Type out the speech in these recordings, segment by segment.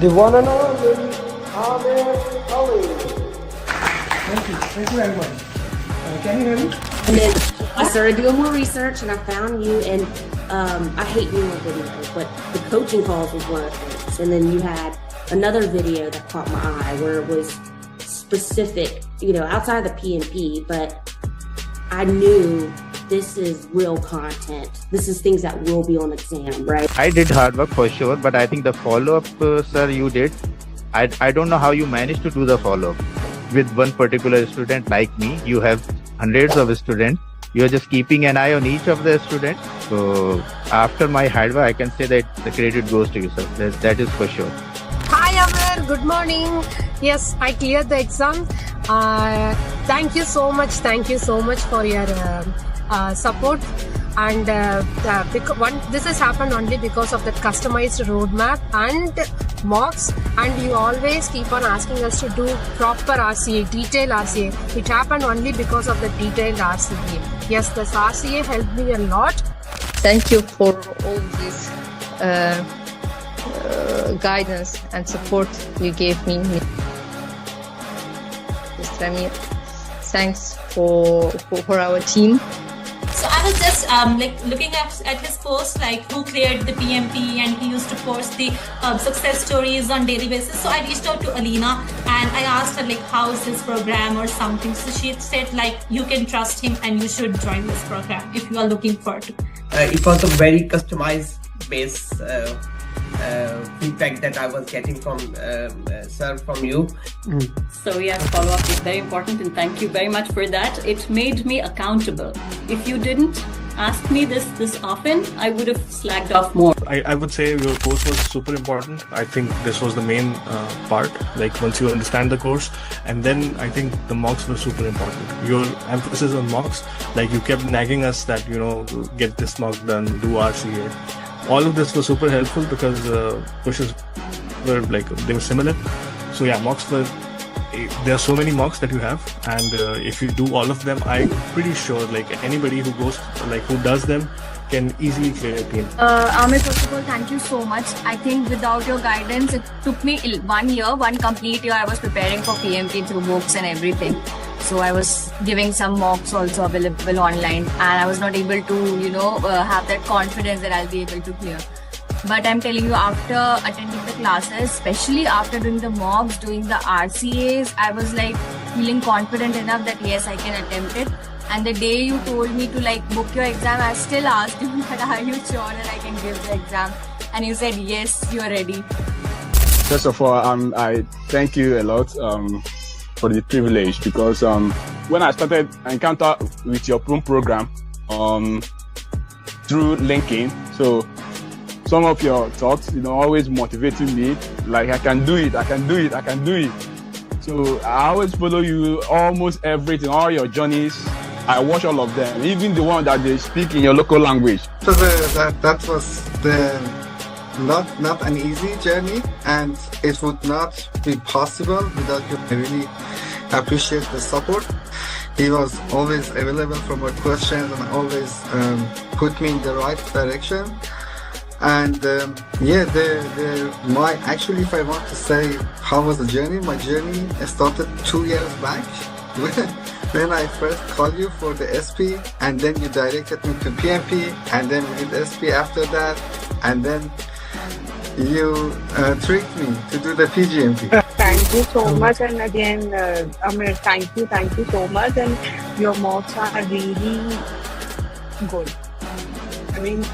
the one and only Amir Ali. Thank you very much. Can you hear me? And then I started doing more research and I found you, and I hate doing videos, but the coaching calls was one of the things. And then you had another video that caught my eye where it was specific, outside the PMP, but I knew this is real content. This is things that will be on exam, right? I did hard work for sure, but I think the follow-up, sir, you did. I don't know how you managed to do the follow-up. With one particular student like me, you have hundreds of students. You're just keeping an eye on each of the students. So after my hard work, I can say that the credit goes to you, sir. That is for sure. Hi Amir, good morning. Yes, I cleared the exam. Thank you so much. Thank you so much for your support. And this has happened only because of the customized roadmap and mocks, and you always keep on asking us to do proper RCA, detailed RCA. It happened only because of the detailed RCA. Yes, this RCA helped me a lot. Thank you for all this guidance and support you gave me. Mr. Amir, thanks for our team. So I was just looking at his post, like who cleared the PMP, and he used to post the success stories on daily basis. So I reached out to Alina and I asked her how is this program or something. So she said you can trust him and you should join this program if you are looking for it. It was a very customized based feedback that I was getting from sir, from you. So yes, follow-up is very important, and thank you very much for that. It made me accountable. If you didn't ask me this often, I would have slacked off more. I would say your course was super important. I think this was the main part, once you understand the course, and then I think the mocks were super important. Your emphasis on mocks, you kept nagging us that, get this mock done, do RCA. All of this was super helpful because pushes were they were similar. So yeah, mocks were, there are so many mocks that you have, and if you do all of them, I'm pretty sure anybody who goes who does them can easily clear a PMP. Amir, first of all, thank you so much. I think without your guidance, it took me 1 year, one complete year. I was preparing for PMP through books and everything. So I was giving some mocks also available online, and I was not able to, have that confidence that I'll be able to clear. But I'm telling you, after attending the classes, especially after doing the mocks, doing the RCAs, I was feeling confident enough that yes, I can attempt it. And the day you told me to book your exam, I still asked you that are you sure that I can give the exam? And you said yes, you are ready. First of all, I thank you a lot for the privilege, because when I started encounter with your program through LinkedIn, so some of your thoughts, always motivating me, I can do it, I can do it, I can do it. So I always follow you, almost everything, all your journeys. I watch all of them, even the one that they speak in your local language. So that was not an easy journey, and it would not be possible without you. I really appreciate the support. He was always available for my questions and always put me in the right direction. And actually, if I want to say how was the journey, my journey started 2 years back when I first called you for the SP, and then you directed me to PMP, and then we did SP after that, and then you tricked me to do the PGMP. Thank you so much, and again, Amir, thank you so much, and your mocks are really good. I mean,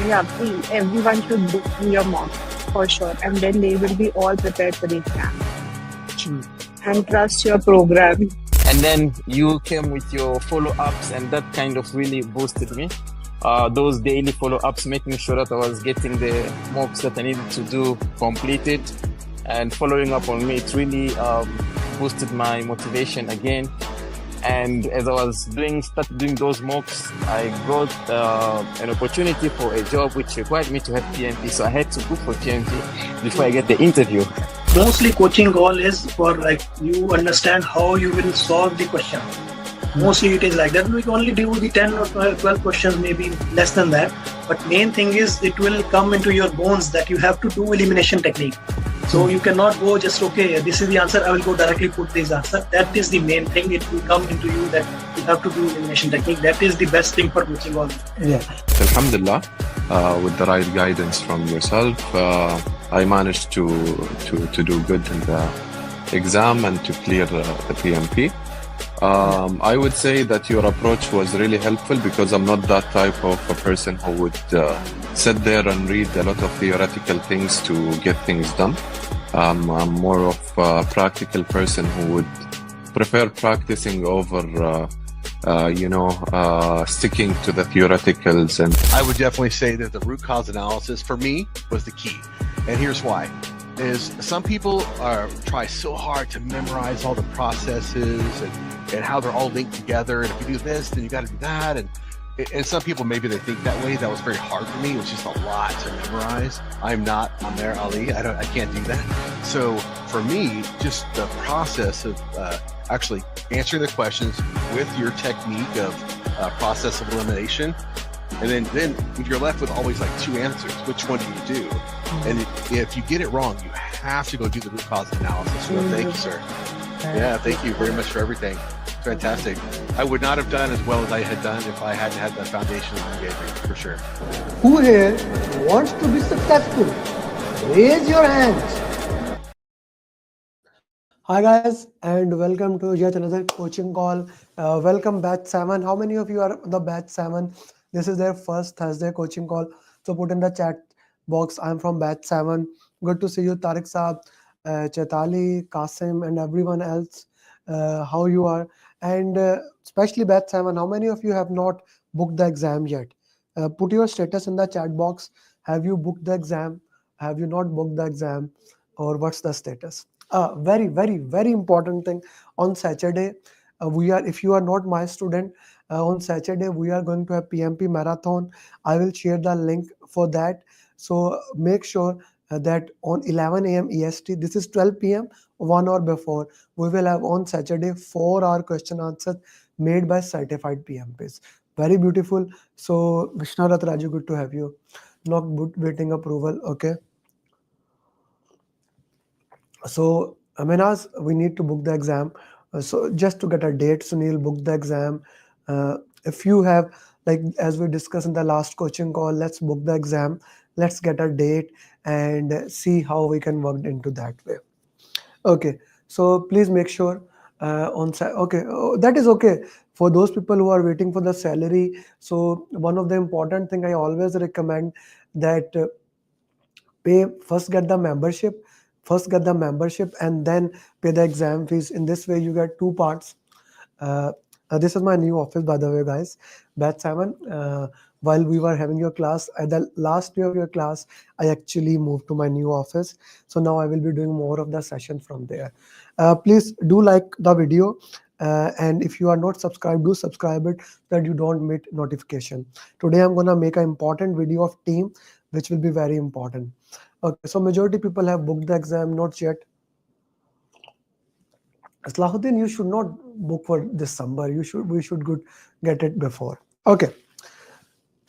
yeah, please, everyone should do your mock for sure, and then they will be all prepared for the exam. And trust your program. And then you came with your follow-ups, and that kind of really boosted me. Those daily follow-ups, making sure that I was getting the mocks that I needed to do completed, and following up on me, it really boosted my motivation again. And as I was started doing those mocks, I got an opportunity for a job which required me to have PMP. So I had to go for PMP before I get the interview. Mostly coaching goal is for you understand how you will solve the question. Mostly it is like that. We can only do the 10 or 12 questions, maybe less than that. But main thing is it will come into your bones that you have to do elimination technique. So you cannot go just, okay, this is the answer, I will go directly put this answer. That is the main thing. It will come into you that you have to do elimination technique. That is the best thing for coaching all. Yeah. Alhamdulillah, with the right guidance from yourself, I managed to do good in the exam and to clear the PMP. I would say that your approach was really helpful because I'm not that type of a person who would sit there and read a lot of theoretical things to get things done. I'm more of a practical person who would prefer practicing over sticking to the theoreticals. And I would definitely say that the root cause analysis for me was the key. And here's why. Is some people try so hard to memorize all the processes and how they're all linked together. And if you do this, then you got to do that. And some people, maybe they think that way. That was very hard for me. It was just a lot to memorize. I'm not Amer Ali. I can't do that. So for me, just the process of actually answering the questions with your technique of process of elimination. And then you're left with always like two answers. Which one do you do? And if you get it wrong, you have to go do the root cause analysis. So thank you, sir. Yeah, thank you very much for everything. Fantastic. I would not have done as well as I had done if I hadn't had the foundation that you gave me, for sure. Who here wants to be successful? Raise your hands. Hi guys, and welcome to yet another coaching call. Welcome batch 7. How many of you are the batch 7? This is their first Thursday coaching call. So put in the chat box, I'm from batch 7. Good to see you, Tariq Saab, Chetali, Qasim, and everyone else. How you are? And especially batch 7, how many of you have not booked the exam yet? Put your status in the chat box. Have you booked the exam? Have you not booked the exam? Or what's the status? Very, very, very important thing. On Saturday, if you are not my student, on Saturday, we are going to have PMP marathon. I will share the link for that. So make sure that on 11 a.m. EST, this is 12 p.m., 1 hour before, we will have on Saturday 4-hour question answers made by certified PMPs. Very beautiful. So Vishnarat Raju, good to have you. Not waiting approval. Okay. So Aminaz, we need to book the exam. So just to get a date, Sunil, book the exam. If you have, like as we discussed in the last coaching call, let's book the exam. Let's get a date and see how we can work into that way. Okay, so please make sure that is okay for those people who are waiting for the salary. So one of the important thing I always recommend that get the membership and then pay the exam fees. In this way you get two parts. This is my new office, by the way, guys. Batch 7, while we were having your class, at the last day of your class, I actually moved to my new office. So now I will be doing more of the session from there. Please do like the video. And if you are not subscribed, do subscribe it so that you don't miss notification. Today I'm going to make an important video of team, which will be very important. Okay, so majority people have booked the exam, not yet. Salahuddin, you should not book for December. We should get it before. Okay.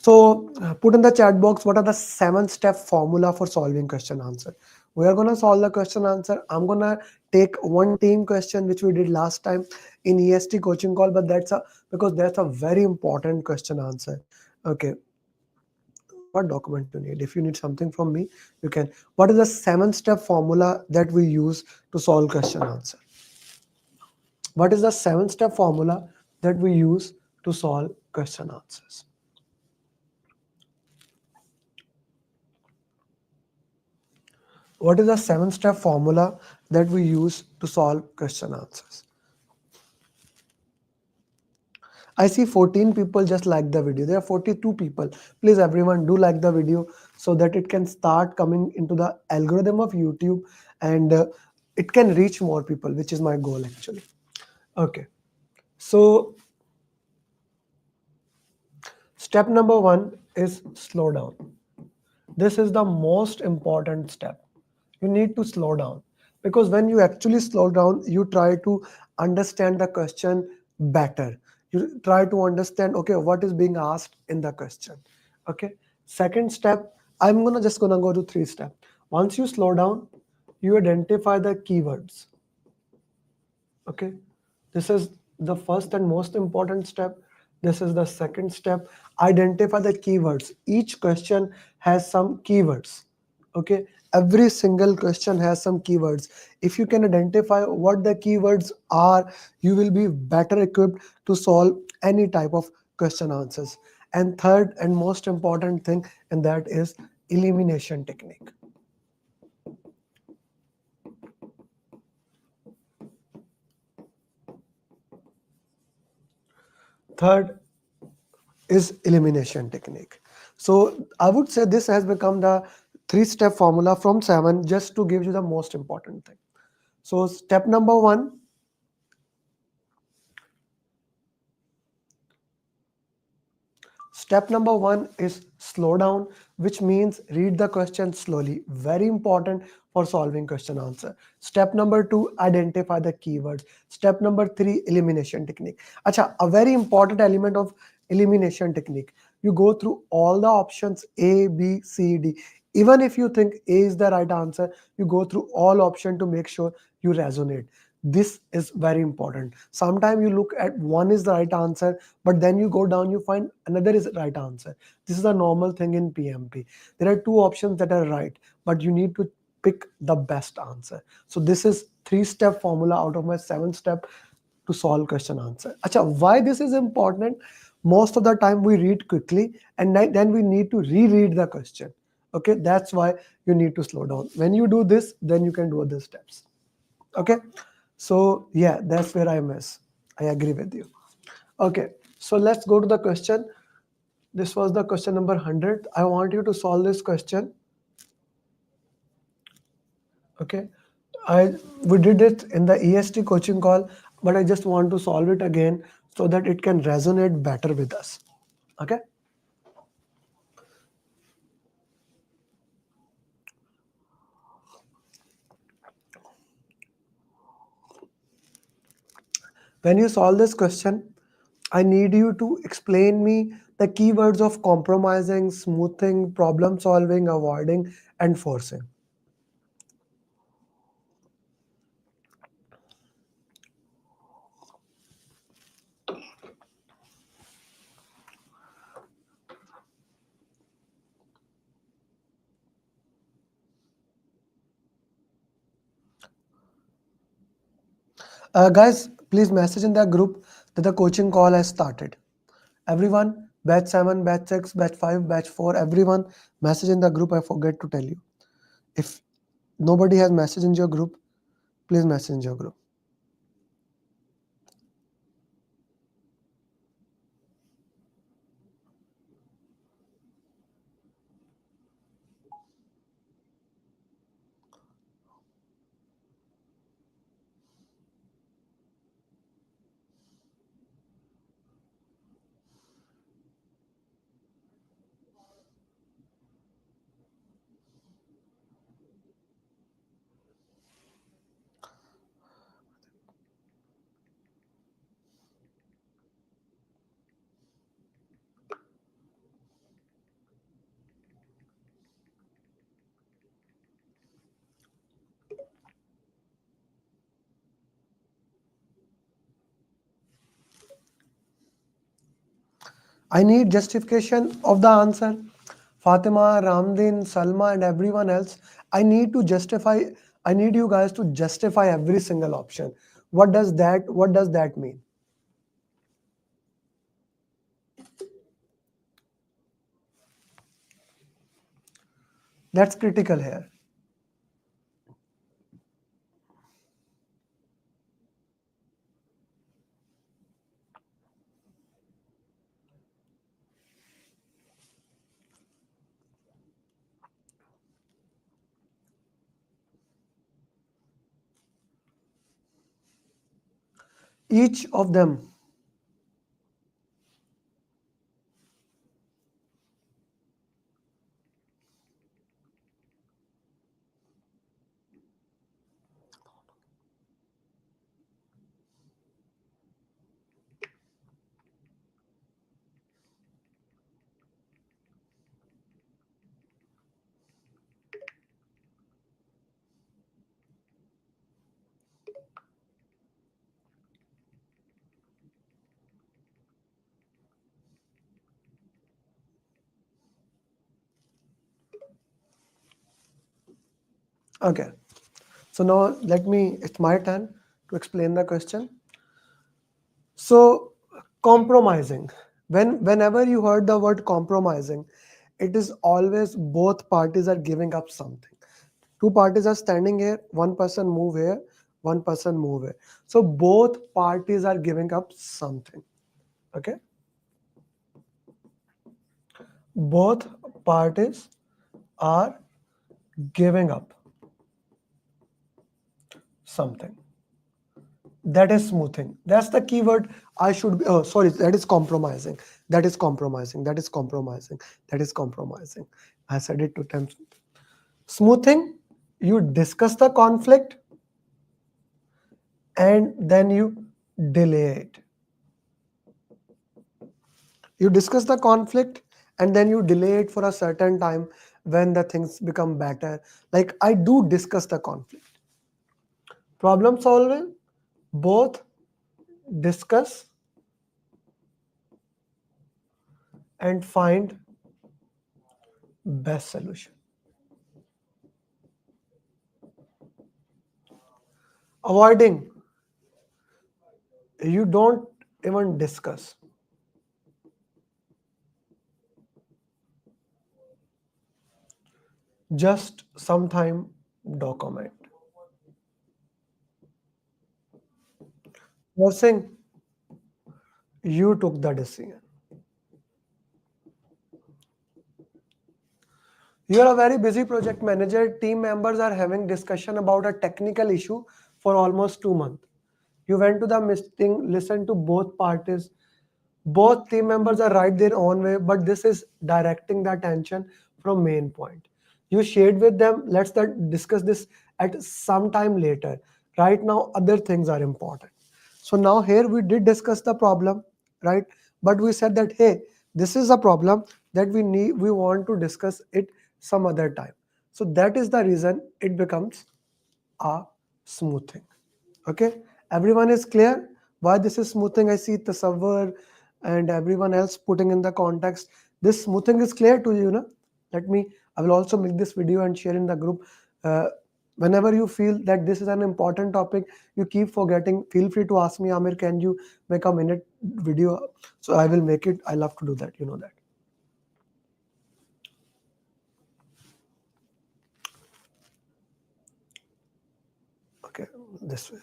So put in the chat box, what are the 7-step formula for solving question answer? We are going to solve the question answer. I'm going to take one team question, which we did last time in EST coaching call, but because that's a very important question answer. Okay. What document you need? If you need something from me, you can. What is the 7-step formula that we use to solve question answer? What is the 7-step formula that we use to solve question answers? What is the 7-step formula that we use to solve question answers? I see 14 people just like the video. There are 42 people. Please, everyone, do like the video so that it can start coming into the algorithm of YouTube and it can reach more people, which is my goal actually. Okay. So step number 1 is slow down. This is the most important step. You need to slow down, because when you actually slow down, you try to understand the question better. You try to understand, okay, what is being asked in the question. Okay. Second step, I'm just gonna go to 3 steps. Once you slow down, you identify the keywords. Okay, this is the first and most important step. This is the second step. Identify the keywords. Each question has some keywords. Okay, every single question has some keywords. If you can identify what the keywords are, you will be better equipped to solve any type of question answers. And third and most important thing, and that is elimination technique. Third is elimination technique. So I would say this has become the 3-step formula from 7, just to give you the most important thing. So step number 1, step number 1 is slow down, which means read the question slowly. Very important for solving question answer. Step number 2, identify the keywords. Step number 3, elimination technique. Acha, a very important element of elimination technique. You go through all the options A, B, C, D. Even if you think A is the right answer, you go through all options to make sure you resonate. This is very important. Sometimes you look at one is the right answer, but then you go down, you find another is the right answer. This is a normal thing in PMP. There are 2 options that are right, but you need to pick the best answer. So this is 3-step formula out of my 7-step to solve question answer. Acha, why this is important? Most of the time we read quickly and then we need to reread the question. Okay, that's why you need to slow down. When you do this, then you can do other steps. Okay, so yeah, that's where I miss. I agree with you. Okay, so let's go to the question. This was the question number 100. I want you to solve this question. Okay, we did it in the EST coaching call, but I just want to solve it again so that it can resonate better with us. Okay. When you solve this question, I need you to explain me the keywords of compromising, smoothing, problem solving, avoiding, and forcing. Guys, please message in the group that the coaching call has started. Everyone, batch 7, batch 6, batch 5, batch 4, everyone, message in the group. I forget to tell you. If nobody has message in your group, please message in your group. I need justification of the answer. Fatima, Ramdin, Salma, and everyone else, I need to justify. I need you guys to justify every single option. What does that mean? That's critical here. Each of them. Okay. So now it's my turn to explain the question. So compromising. Whenever you heard the word compromising, it is always both parties are giving up something. Two parties are standing here, one person move here, one person move here. So both parties are giving up something. Okay? Both parties are giving up something. That is smoothing. That's the keyword I should be. Oh, sorry, that is compromising. That is compromising. That is compromising. That is compromising. I said it 2 times. Smoothing, you discuss the conflict and then you delay it. You discuss the conflict and then you delay it for a certain time when the things become better. Like I do discuss the conflict. Problem solving, both discuss and find best solution. Avoiding, you don't even discuss. Just sometime document. Forcing, you took the decision. You are a very busy project manager. Team members are having discussion about a technical issue for almost 2 months. You went to the meeting, listened to both parties. Both team members are right their own way, but this is directing the attention from main point. You shared with them, let's discuss this at some time later. Right now, other things are important. So now here we did discuss the problem, right? But we said that, hey, this is a problem that we want to discuss it some other time. So that is the reason it becomes a smoothing. Okay, everyone is clear why this is smoothing? I see the server and everyone else putting in the context. This smoothing is clear to you, no? I will also make this video and share in the group. Whenever you feel that this is an important topic, you keep forgetting, feel free to ask me, Amir, can you make a minute video? So I will make it. I love to do that, you know that. Okay, this way.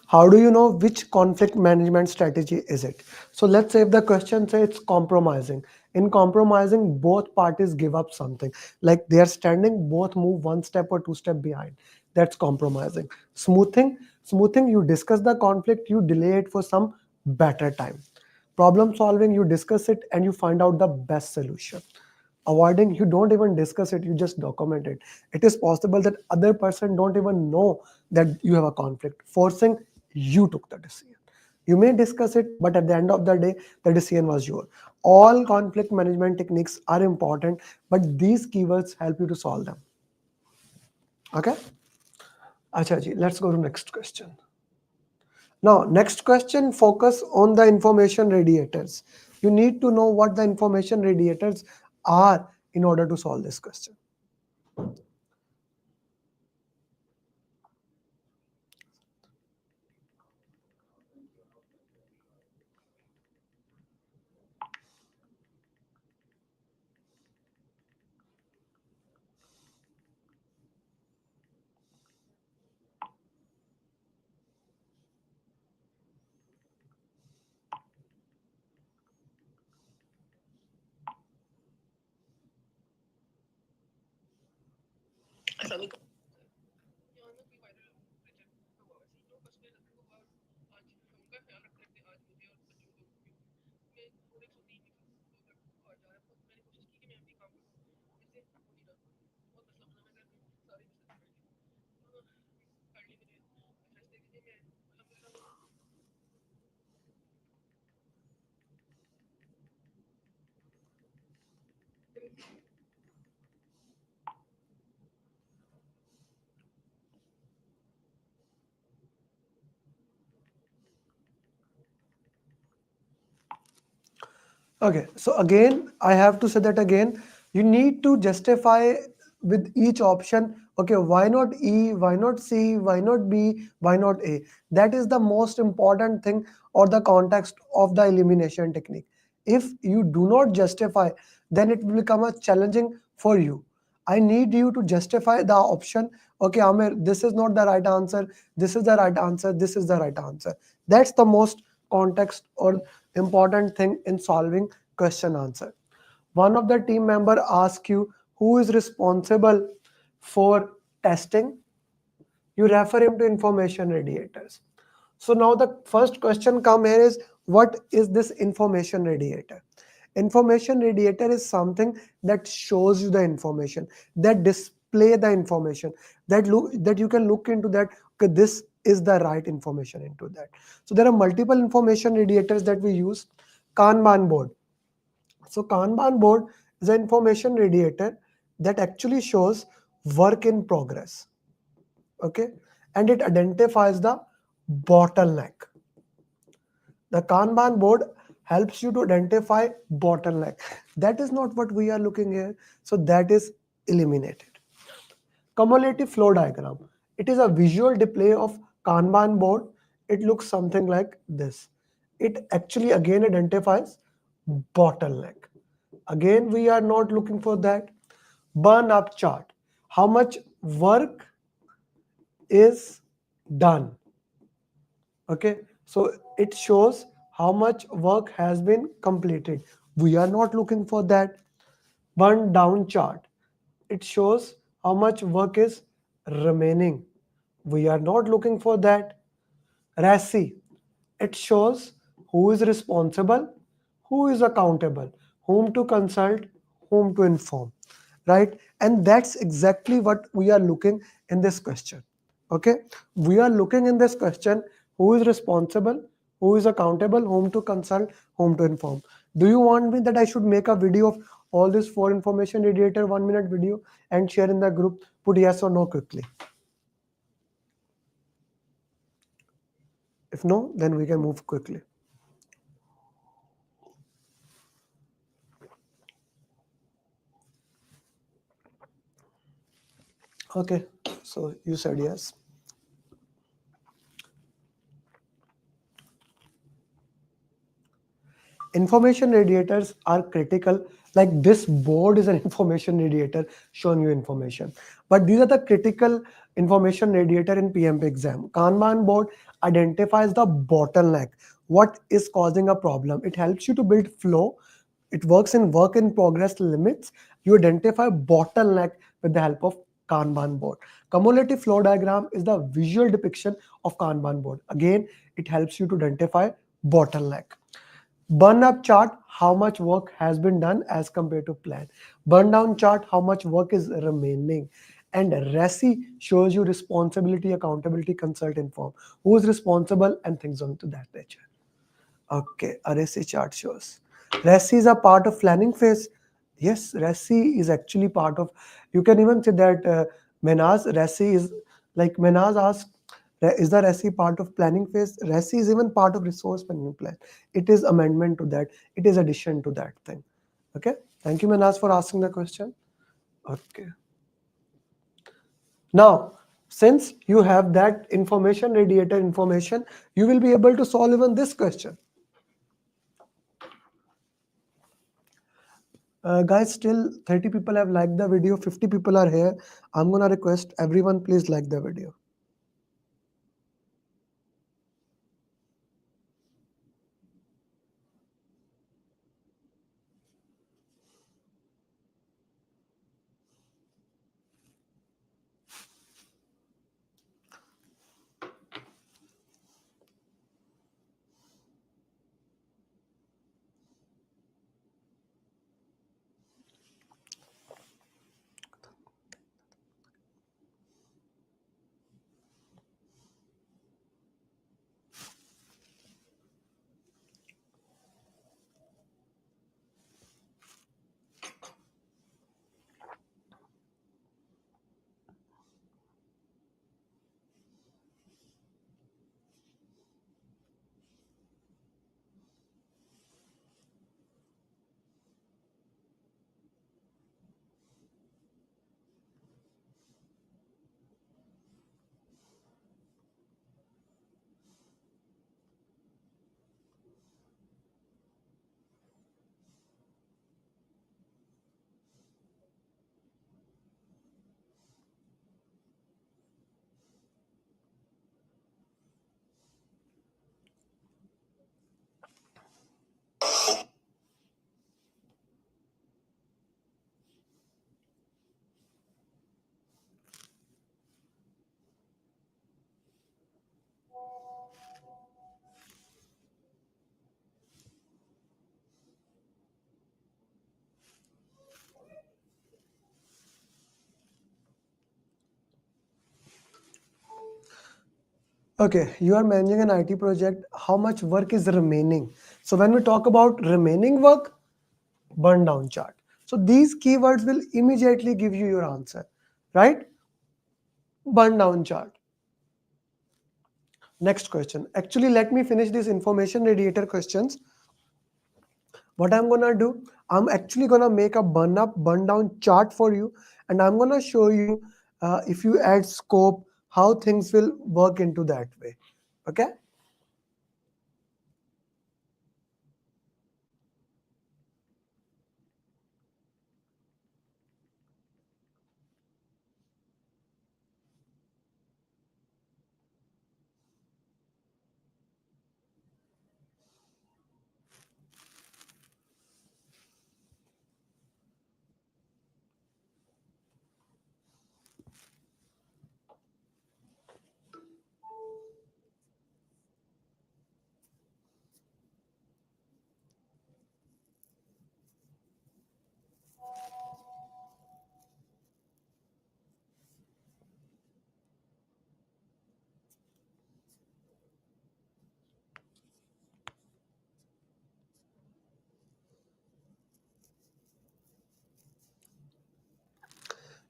How do you know which conflict management strategy is it? So let's say if the question says it's compromising. In compromising, both parties give up something. Like they are standing, both move 1 step or 2 steps behind. That's compromising. Smoothing, you discuss the conflict, you delay it for some better time. Problem solving, you discuss it and you find out the best solution. Avoiding, you don't even discuss it, you just document it. It is possible that other person don't even know that you have a conflict. Forcing, you took the decision. You may discuss it, but at the end of the day, the decision was yours. All conflict management techniques are important, but these keywords help you to solve them. Okay? Acha ji, let's go to next question. Now, next question, focus on the information radiators. You need to know what the information radiators are in order to solve this question. Okay, so again, I have to say that again, You need to justify with each option. Okay, why not E, why not C, why not B, why not A? That is the most important thing, or the context of the elimination technique. If you do not justify, then it will become a challenging for you. I need you to justify the option. Okay, Amir, this is not the right answer, this is the right answer, this is the right answer. That's the most context or important thing in solving question answer. One of the team member asks you who is responsible for testing, you refer him to information radiators. So now the first question come here is, what is this information radiator? Information radiator is something that shows you the information, that display the information, that you can look into that. Okay, this is the right information into that. So there are multiple information radiators that we use. Kanban board. So Kanban board is an information radiator that actually shows work in progress. Okay, and it identifies the bottleneck. The Kanban board helps you to identify bottleneck. That is not what we are looking here, so that is eliminated. Cumulative flow diagram. It is a visual display of Kanban board. It looks something like this. It actually again identifies bottleneck. Again, we are not looking for that. Burn up chart. How much work is done? Okay, so it shows how much work has been completed. We are not looking for that. Burn down chart. It shows how much work is remaining. We are not looking for that. RASI. It shows who is responsible, who is accountable, whom to consult, whom to inform, right? And that's exactly what we are looking in this question. Okay, we are looking in this question who is responsible, who is accountable, whom to consult, whom to inform. Do you want me that I should make a video of all this 4 information radiator 1-minute video and share in the group? Put yes or no quickly. If no, then we can move quickly. Okay, so you said yes. Information radiators are critical. Like this board is an information radiator showing you information. But these are the critical information radiator in PMP exam. Kanban board identifies the bottleneck. What is causing a problem? It helps you to build flow. It works in work in progress limits. You identify bottleneck with the help of Kanban board. Cumulative flow diagram is the visual depiction of Kanban board. Again, it helps you to identify bottleneck. Burn up chart, how much work has been done as compared to plan. Burn down chart, how much work is remaining. And RASI shows you responsibility, accountability, consult, inform. Who is responsible and things on to that nature. Okay, a RASI chart shows. RASI is a part of planning phase. Yes, RASI is actually part of, you can even say that Menaz, RASI is like Menaz asked, is the RASI part of planning phase? RASI is even part of resource planning plan. It is amendment to that. It is addition to that thing. Okay. Thank you, Manaz, for asking the question. Okay. Now, since you have that information radiator information, you will be able to solve even this question. Guys, still 30 people have liked the video. 50 people are here. I'm going to request everyone, please like the video. Okay, you are managing an IT project. How much work is remaining? So when we talk about remaining work, burn down chart. So these keywords will immediately give you your answer, right? Burn down chart. Next question. Actually, let me finish this information radiator questions. What I'm gonna do, I'm actually gonna make a burn up, burn down chart for you, and I'm gonna show you if you add scope, how things will work into that way. Okay.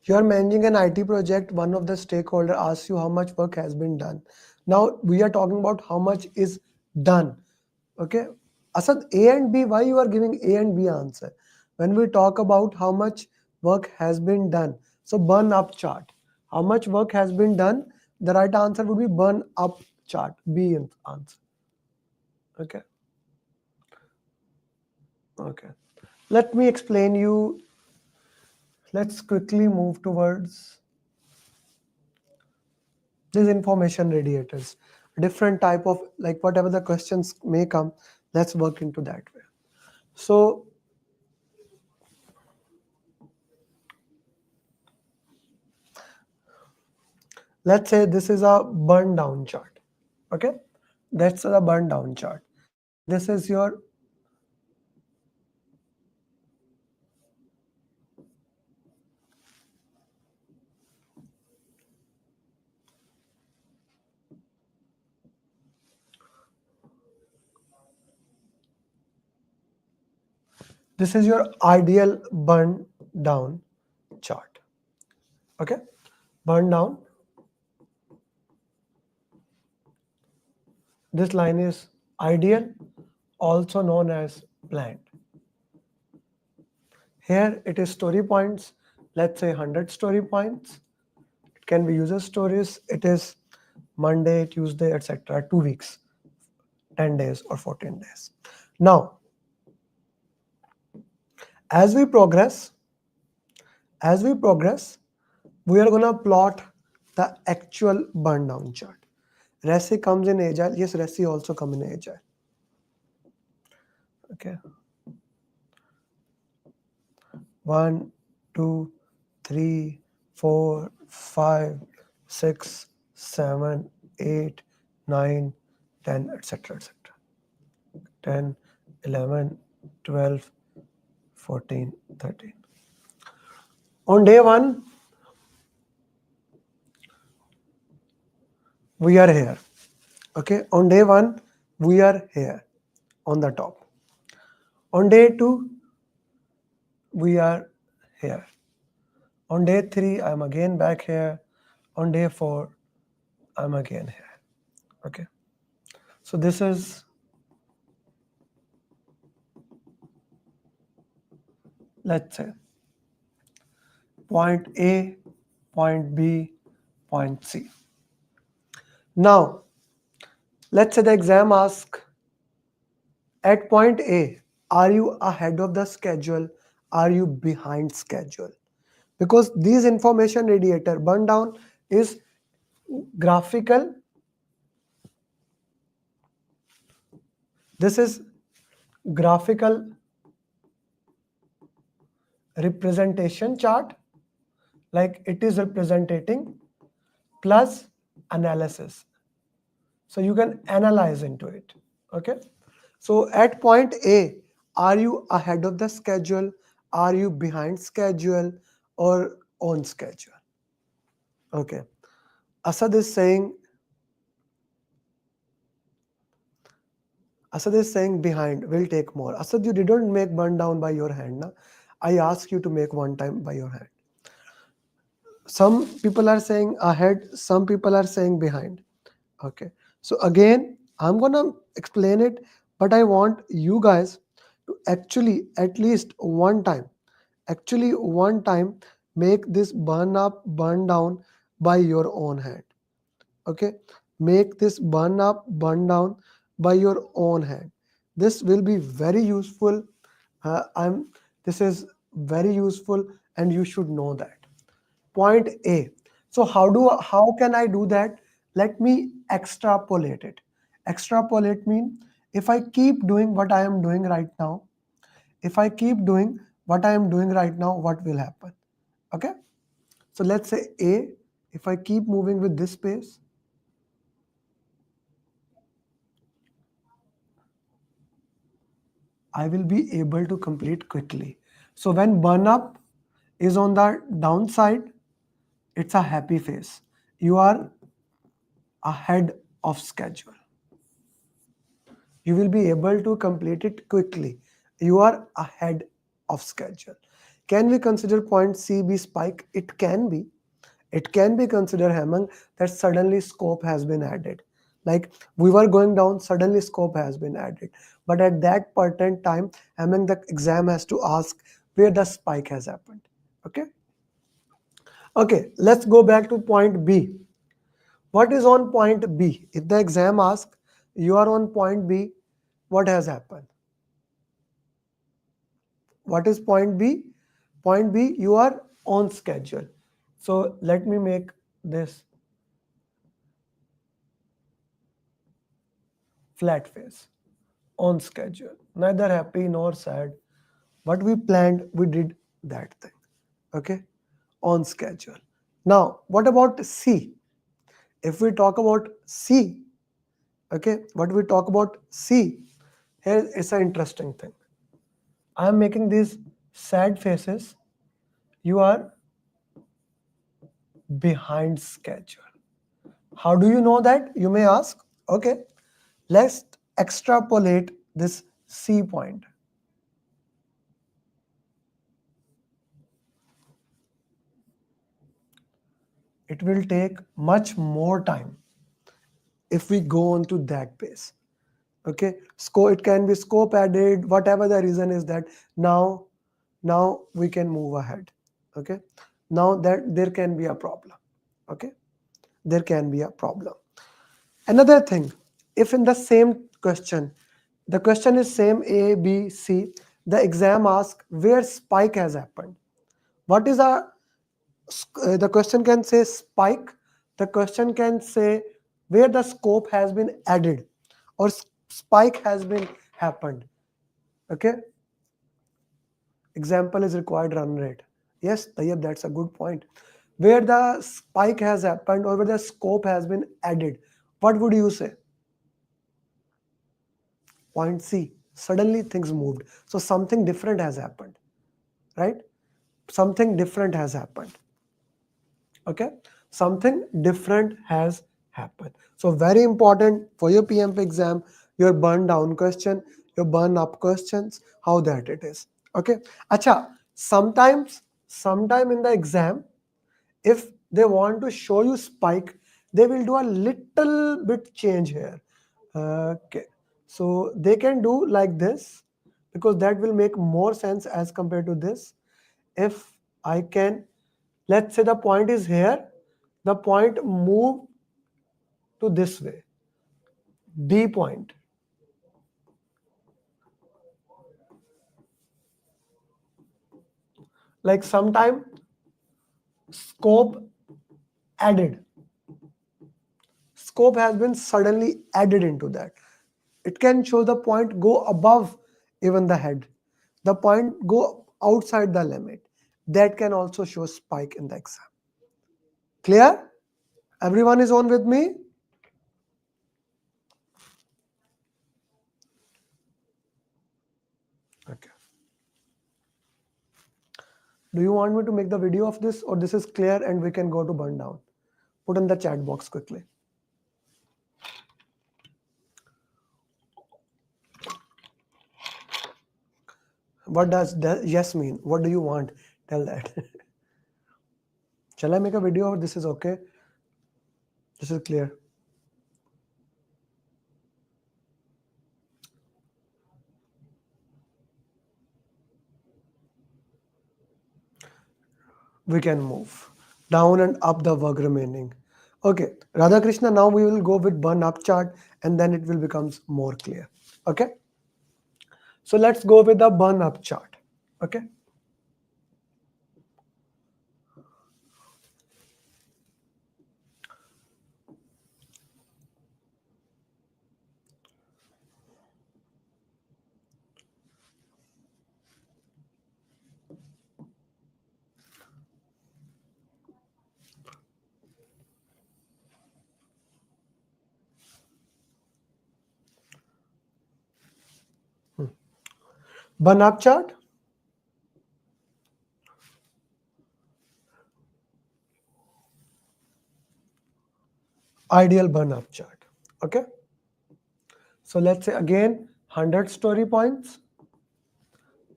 You are managing an IT project, one of the stakeholder asks you how much work has been done. Now we are talking about how much is done. Okay. Asad, A and B, why you are giving A and B answer? When we talk about how much work has been done, so burn up chart. How much work has been done? The right answer would be burn up chart, B answer. Okay. Okay. Let me explain you. Let's quickly move towards these information radiators, different type of, like whatever the questions may come, let's work into that way. So let's say this is a burn down chart. Okay, that's a burn down chart. This is your ideal burn down chart. Okay, burn down. This line is ideal, also known as planned. Here it is story points. Let's say 100 story points. It can be user stories. It is Monday, Tuesday, etc. 2 weeks, 10 days or 14 days. Now, as we progress, we are going to plot the actual burn down chart. Resi comes in Agile. Yes, Resi also come in Agile. Okay. 1, 2, 3, 4, 5, 6, 7, 8, 9, 10, etc. etc. 10, 11, 12, 14, 13. On day 1, we are here. Okay, on day 1, we are here on the top. On day 2, we are here. On day 3, I'm again back here. On day 4, I'm again here. Okay, so this is, let's say, point A, point B, point C. Now, let's say the exam asks, at point A, are you ahead of the schedule? Are you behind schedule? Because these information radiator burn down is graphical. This is graphical representation chart, like it is representing plus analysis. So you can analyze into it. Okay. So at point A, are you ahead of the schedule? Are you behind schedule or on schedule? Okay. Asad is saying Asad is saying behind will take more. Asad, you didn't make burn down by your hand. Na? I asked you to make one time by your hand. Some people are saying ahead, some people are saying behind. Okay. So again, I'm gonna explain it, but I want you guys to actually at least one time, make this burn up, burn down by your own hand. Okay, make this burn up, burn down by your own hand. This will be very useful. I'm This is very useful and you should know that. Point A. So how can I do that? Let me extrapolate it. Extrapolate mean if I keep doing what I am doing right now, what will happen? Okay. So let's say A, if I keep moving with this pace, I will be able to complete quickly. So when burn up is on the downside, it's a happy face. You are ahead of schedule. You will be able to complete it quickly. You are ahead of schedule. Can we consider point C be spike? It can be. It can be considered, Hemang, that suddenly scope has been added. Like we were going down, suddenly scope has been added. But at that pertinent time, Hemang, the exam has to ask where the spike has happened. Okay. Okay, let's go back to point B. What is on point B? If the exam asks, you are on point B, what has happened? What is point B? Point B, you are on schedule. So let me make this flat face, on schedule. Neither happy nor sad. What we planned, we did that thing. Okay, on schedule. Now, what about C? If we talk about C, okay, what we talk about C, here is an interesting thing. I am making these sad faces. You are behind schedule. How do you know that? You may ask. Okay, let's extrapolate this C point. It will take much more time if we go on to that pace. Okay, it can be scope added, whatever the reason is that now we can move ahead. Okay, now that there can be a problem. Okay, there can be a problem. Another thing, if in the same question, the question is same A, B, C, the exam asks where spike has happened. What is the question can say spike, the question can say where the scope has been added or spike has been happened. Okay, example is required run rate. Yes, Tayyab, that's a good point. Where the spike has happened or where the scope has been added, what would you say? Point C, suddenly things moved. So something different has happened, right? Something different has happened. Okay, something different has happened. So very important for your PMP exam, your burn down question, your burn up questions, how that it is. Okay, acha, sometime in the exam, if they want to show you spike, they will do a little bit change here. Okay, so they can do like this because that will make more sense as compared to this. If I can, let's say the point is here, the point move to this way, D point. Like sometime scope added. Scope has been suddenly added into that. It can show the point go above even the head. The point go outside the limit. That can also show spike in the exam. Clear? Everyone is on with me? Okay. Do you want me to make the video of this or this is clear and we can go to burn down? Put in the chat box quickly. What does yes mean? What do you want? Tell that. Shall I make a video or this is okay? This is clear. We can move down and up the work remaining. Okay, Radhakrishna, now we will go with burn up chart and then it will becomes more clear. Okay, so let's go with the burn up chart. Okay, burn up chart, ideal burn up chart. Okay, so let's say again 100 story points.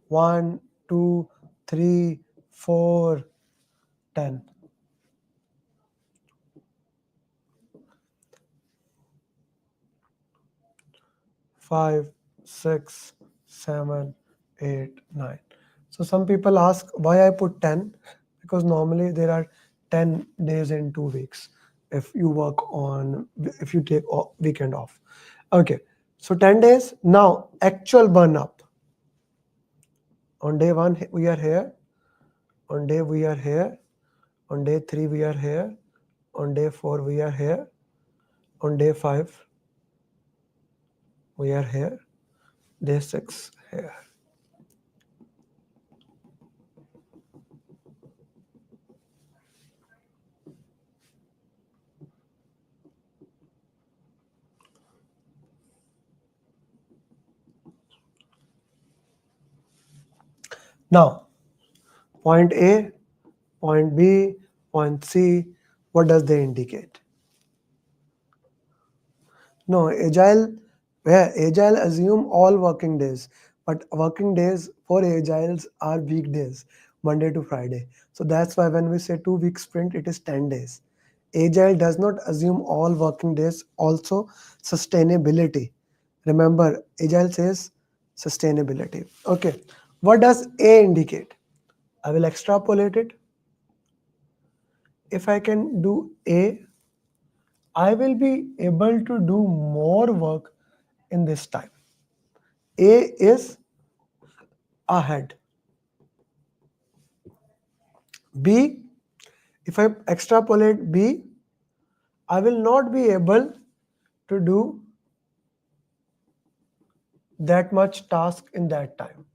1, 2, 3, 4, 10. 5, 6, 7, 8, 9. So some people ask why I put 10, because normally there are 10 days in 2 weeks if you if you take weekend off. Okay, so 10 days. Now actual burn up. On day 1 we are here, on day we are here, on day 3 we are here, on day 4 we are here, on day 5 we are here, day 6 here. Now, point A, point B, point C, what does they indicate? No, Agile assume all working days, but working days for Agiles are weekdays, Monday to Friday. So that's why when we say 2 week sprint, it is 10 days. Agile does not assume all working days, also sustainability. Remember, Agile says sustainability. Okay, what does A indicate? I will extrapolate it. If I can do A, I will be able to do more work in this time. A is ahead. B, if I extrapolate B, I will not be able to do that much task in that time.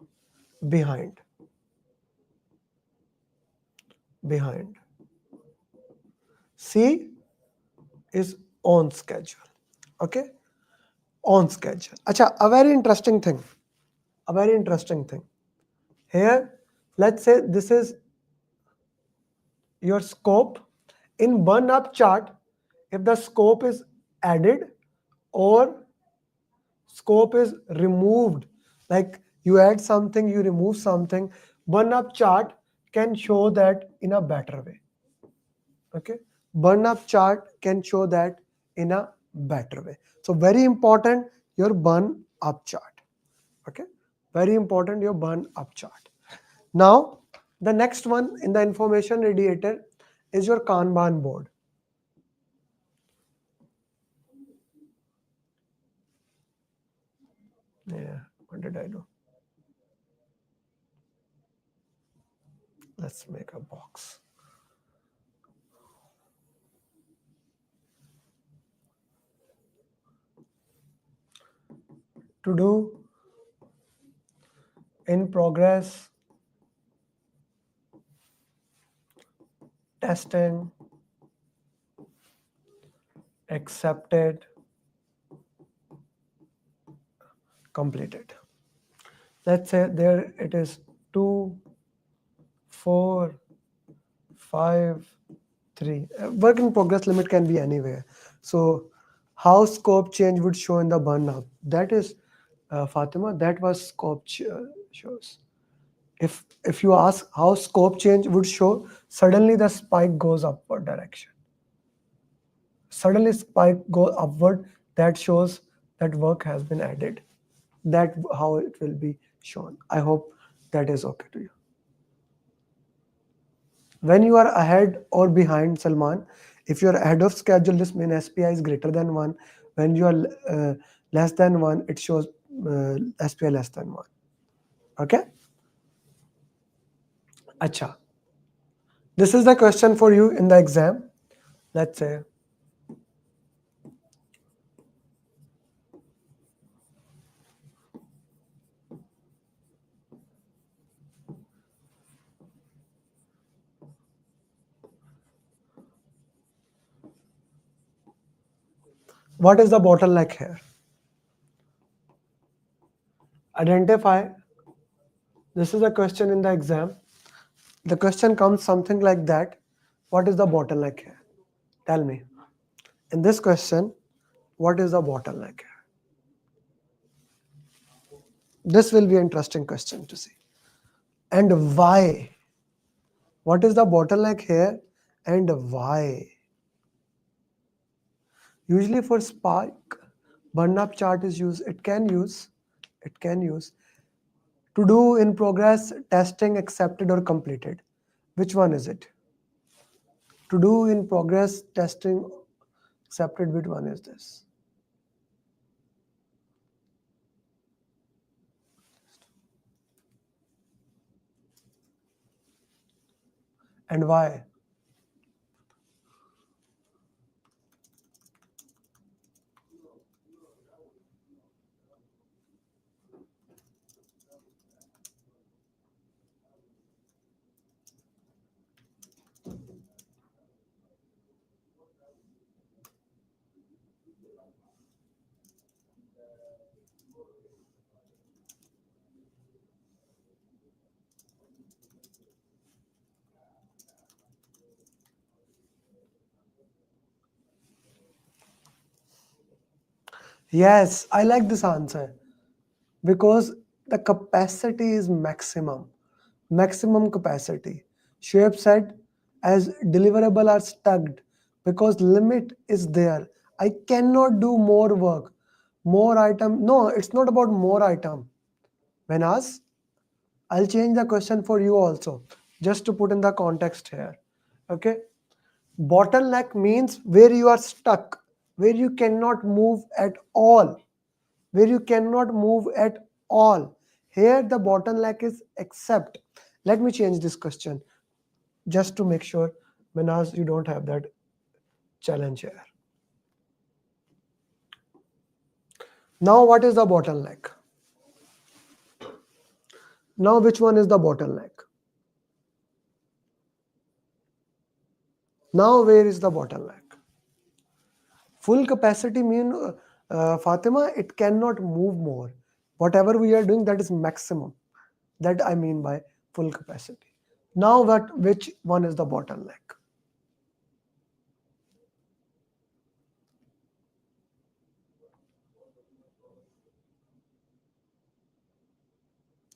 Behind. C is on schedule. Okay, on schedule. Acha, a very interesting thing. Here, let's say this is your scope. In burn up chart, if the scope is added or scope is removed, like you add something, you remove something, burn up chart can show that in a better way. Okay, burn up chart can show that in a better way. So very important, your burn up chart. Okay, very important, your burn up chart. Now the next one in the information radiator is your Kanban board. Yeah, what did I do? Let's make a box. To do, in progress, testing, accepted, completed. Let's say there it is 2, 4, 5, 3. Work in progress limit can be anywhere. So how scope change would show in the burn up? That is, Fatima, that was scope shows. If you ask how scope change would show, suddenly the spike goes upward direction. Suddenly spike goes upward, that shows that work has been added. That how it will be shown. I hope that is okay to you. When you are ahead or behind, Salman, if you are ahead of schedule, this means SPI is greater than 1. When you are less than 1, it shows SPI less than 1. Okay? Acha. This is the question for you in the exam. Let's say what is the bottleneck here? Identify. This is a question in the exam. The question comes something like that. What is the bottleneck here? Tell me. In this question, what is the bottleneck here? This will be an interesting question to see. And why? What is the bottleneck here and why? Usually for spike, burn up chart is used. It can use to do in progress, testing, accepted or completed. Which one is it? To do in progress, testing, accepted, which one is this? And why? Yes, I like this answer because the capacity is maximum capacity. Shoaib said as deliverable are stuck because limit is there. I cannot do more work, more item. No, it's not about more item. Menas, I'll change the question for you also, just to put in the context here. Okay. Bottleneck means where you are stuck, where you cannot move at all. Where you cannot move at all. Here the bottleneck is accept. Let me change this question just to make sure, Manaz, you don't have that challenge here. Now what is the bottleneck? Now which one is the bottleneck? Now where is the bottleneck? Full capacity mean, Fatima, it cannot move more. Whatever we are doing, that is maximum. That I mean by full capacity. Now which one is the bottleneck?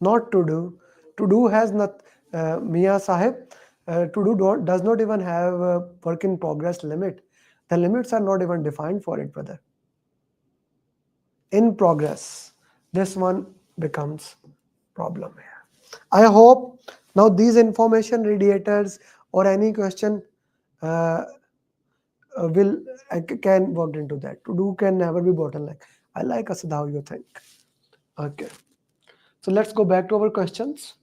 Not to do. To do has not, Mia Sahib, to do does not even have a work in progress limit. The limits are not even defined for it, brother. In progress, this one becomes problem here. I hope now these information radiators or any question can work into that. To do can never be bottleneck. I like Asad how you think. Okay. So let's go back to our questions.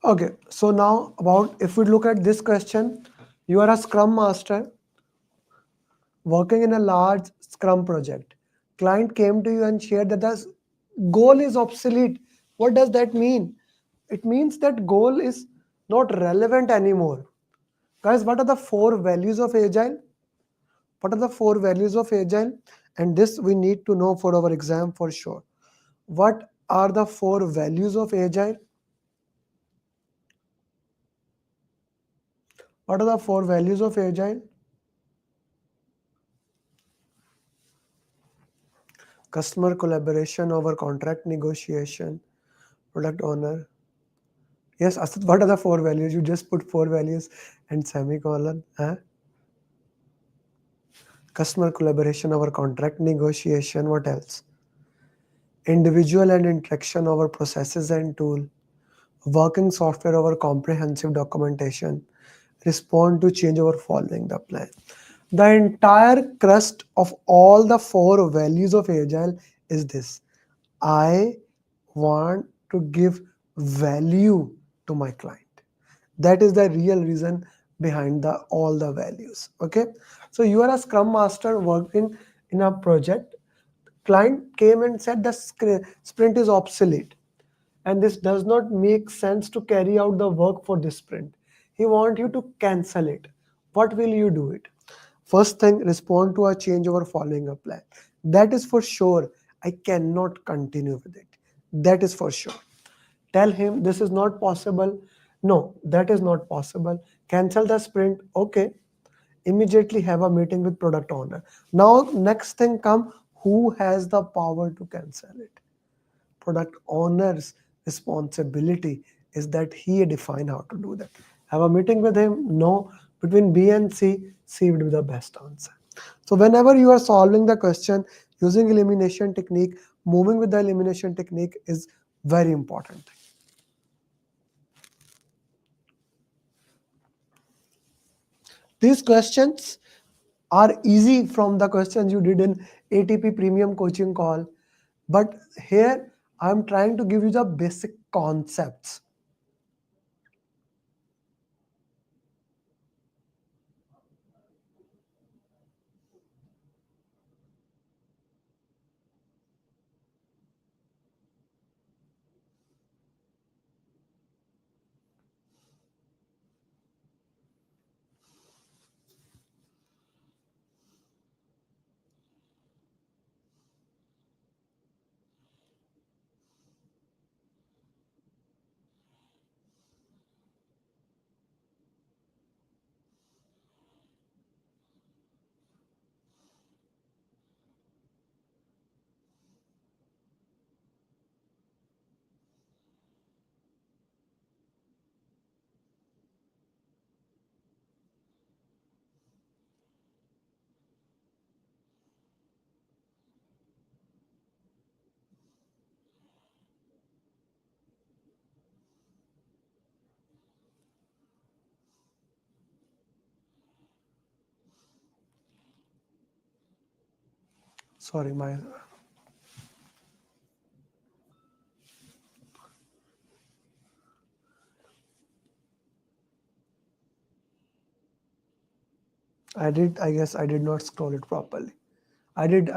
Okay, so now about if we look at this question, you are a Scrum Master working in a large Scrum project. Client came to you and shared that the goal is obsolete. What does that mean? It means that goal is not relevant anymore. Guys, what are the 4 values of Agile? What are the 4 values of Agile? And this we need to know for our exam for sure. What are the 4 values of Agile? What are the 4 values of Agile? Customer collaboration over contract negotiation, product owner. Yes, Asad, what are the 4 values? You just put 4 values and semicolon. Huh? Customer collaboration over contract negotiation. What else? Individual and interaction over processes and tool. Working software over comprehensive documentation. Respond to change over following the plan. The entire crust of all the 4 values of Agile is this. I want to give value to my client. That is the real reason behind all the values. Okay, so you are a Scrum Master working in a project. Client came and said the sprint is obsolete and this does not make sense to carry out the work for this sprint. He wants you to cancel it. What will you do it? First thing, respond to a change over following a plan. That is for sure. I cannot continue with it. That is for sure. Tell him this is not possible. No, that is not possible. Cancel the sprint. Okay. Immediately have a meeting with product owner. Now next thing come, who has the power to cancel it? Product owner's responsibility is that he define how to do that. Have a meeting with him. No, between B and C, C would be the best answer. So whenever you are solving the question using elimination technique, moving with the elimination technique is very important. These questions are easy from the questions you did in ATP premium coaching call. But here I'm trying to give you the basic concepts. Sorry, I guess I did not scroll it properly. I did.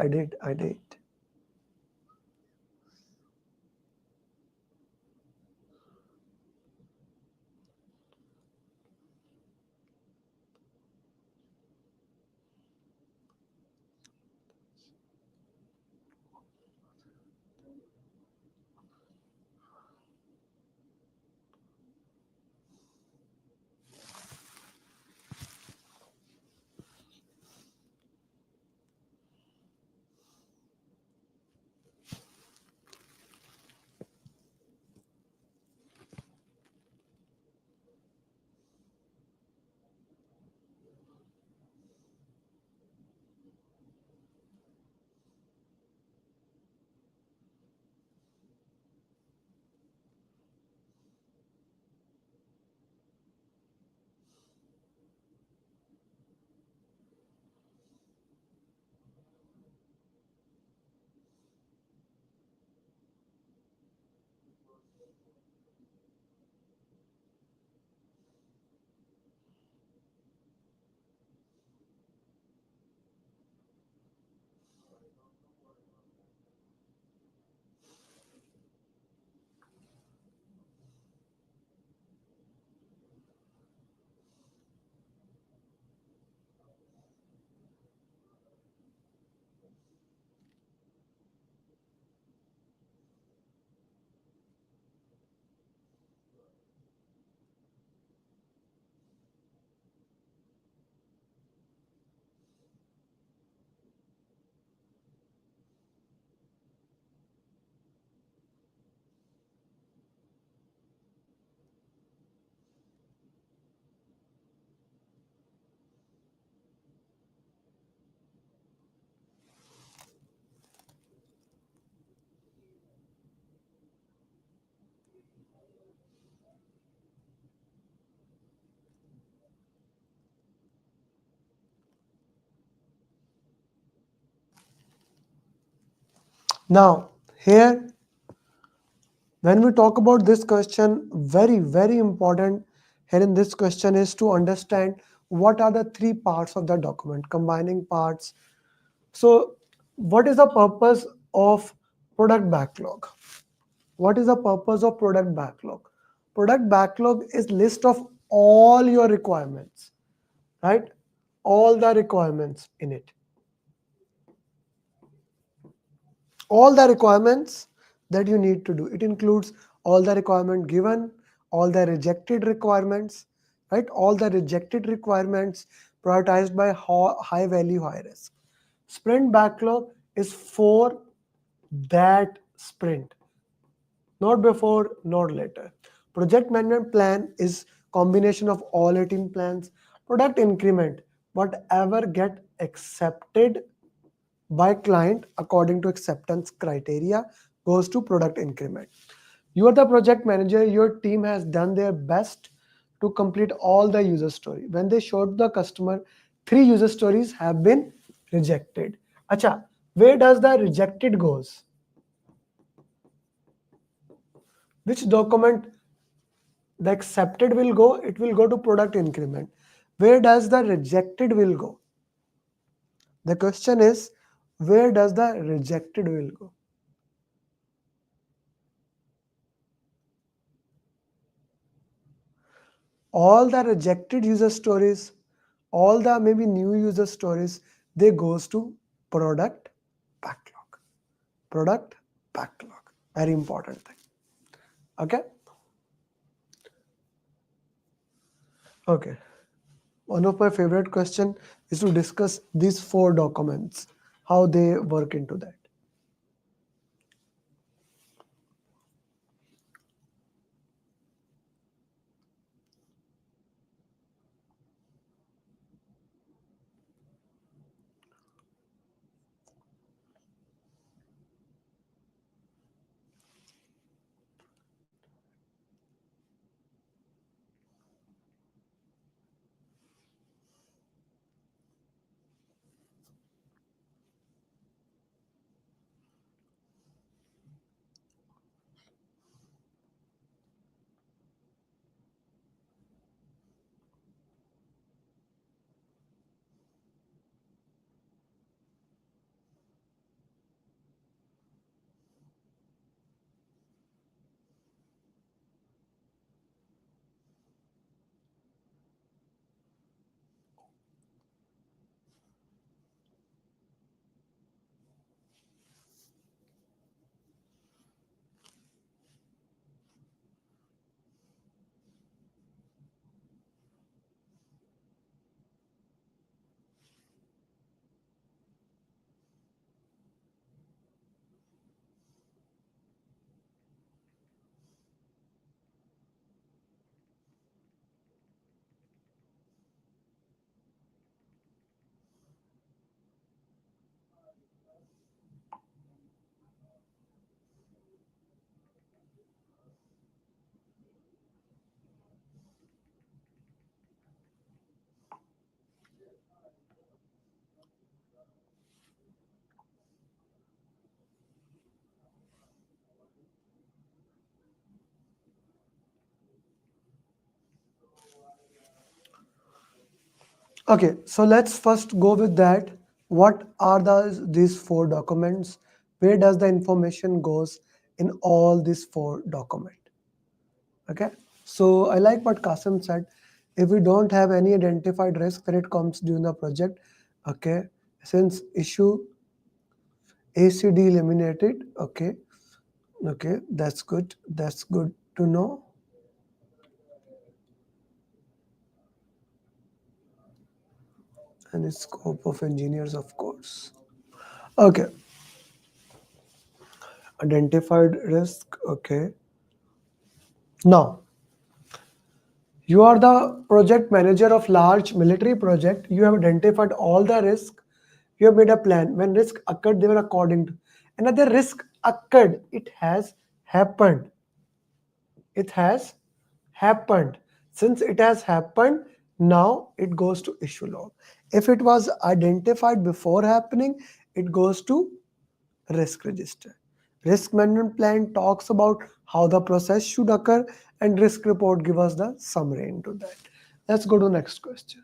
Now, here, when we talk about this question, very important here in this question is to understand what are the three parts of the document, combining parts. So, what is the purpose of product backlog? What is the purpose of product backlog? Product backlog is list of all your requirements, right? All the requirements in it. All the requirements that you need to do. It includes all the requirement given, all the rejected requirements, right? All the rejected requirements prioritized by high value, high risk. Sprint backlog is for that sprint, not before, not later. Project management plan is combination of all 18 plans. Product increment, whatever get accepted by client according to acceptance criteria goes to product increment. You are the project manager, your team has done their best to complete all the user story. When they showed the customer, 3 user stories have been rejected. Acha, where does the rejected goes? Which document the accepted will go? It will go to product increment. Where does the rejected will go? The question is, where does the rejected will go? All the rejected user stories, all the maybe new user stories, they goes to product backlog. Product backlog. Very important thing. Okay. Okay. One of my favorite question is to discuss these 4 documents, how they work into that. Okay, so let's first go with that. What are these 4 documents? Where does the information goes in all these 4 documents? Okay, so I like what Qasim said. If we don't have any identified risk when it comes during the project, okay, since issue ACD eliminated, okay, that's good. That's good to know. And its scope of engineers, of course. Okay. Identified risk, okay. Now, you are the project manager of large military project. You have identified all the risk. You have made a plan. When risk occurred, they were according to. Another risk occurred. It has happened. It has happened. Since it has happened, now it goes to issue log. If it was identified before happening, it goes to risk register. Risk management plan talks about how the process should occur, and risk report give us the summary into that. Let's go to the next question.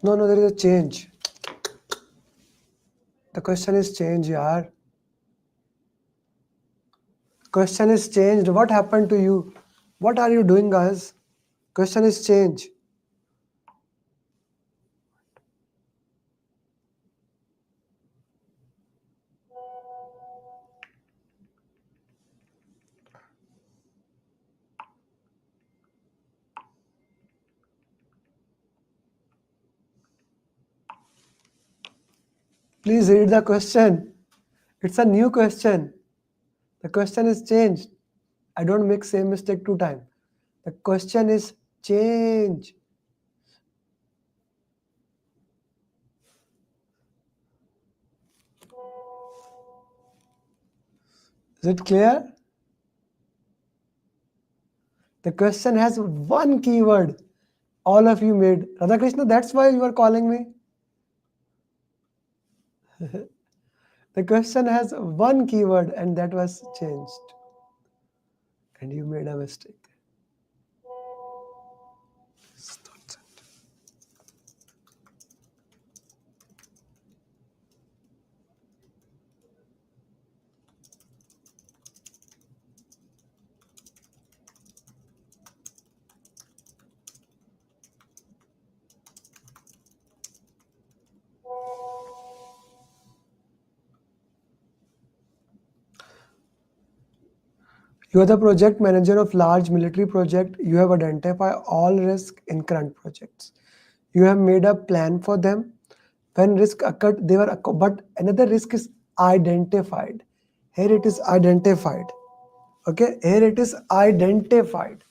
No, there is a change. The question is changed, yaar. Question is changed. What happened to you? What are you doing, guys? Question is changed. Please read the question. It's a new question. The question is changed. I don't make same mistake 2 times. The question is change. Is it clear? The question has one keyword. All of you made. Radhakrishna, that's why you are calling me. The question has one keyword and that was changed. And you made a mistake. You are the project manager of large military project. You have identified all risk in current projects. You have made a plan for them. When risk occurred, they were but another risk is identified. Here it is identified. Okay, here it is identified.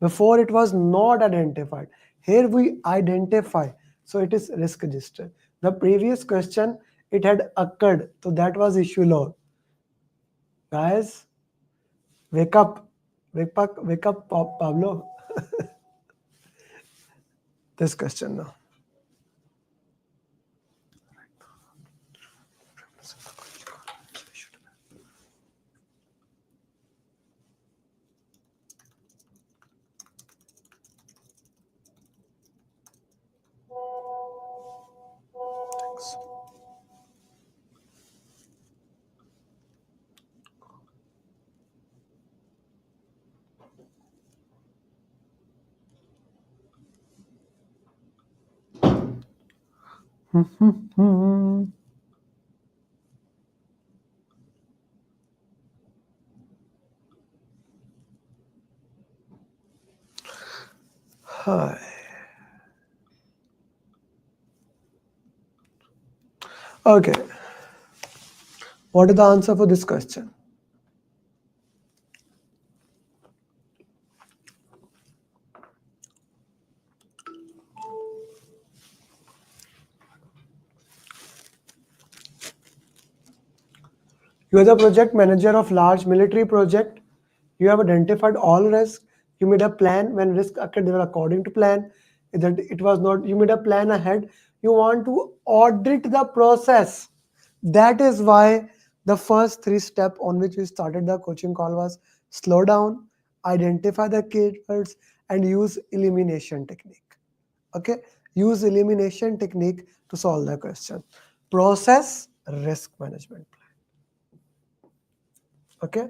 Before it was not identified. Here we identify. So it is risk register. The previous question, it had occurred. So that was issue log. Guys, wake up. Wake up, Pablo. This question now. Hi. Okay. What is the answer for this question? You are the project manager of large military project. You have identified all risks. You made a plan when risks occurred, they were according to plan. That it was not, you made a plan ahead. You want to audit the process. That is why the first 3 steps on which we started the coaching call was slow down, identify the keywords, and use elimination technique. Okay, use elimination technique to solve the question. Process risk management plan. Okay,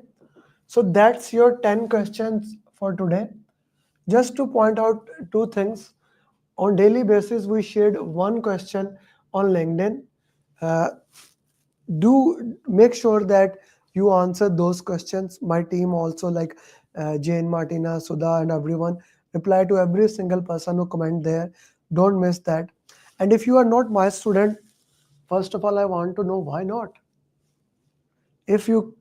so that's your 10 questions for today. Just to point out 2 things, on daily basis we shared 1 question on LinkedIn. Do make sure that you answer those questions. My team also, like Jane, Martina, Sudha, and everyone, reply to every single person who comment there. Don't miss that. And if you are not my student, first of all, I want to know why not. If you,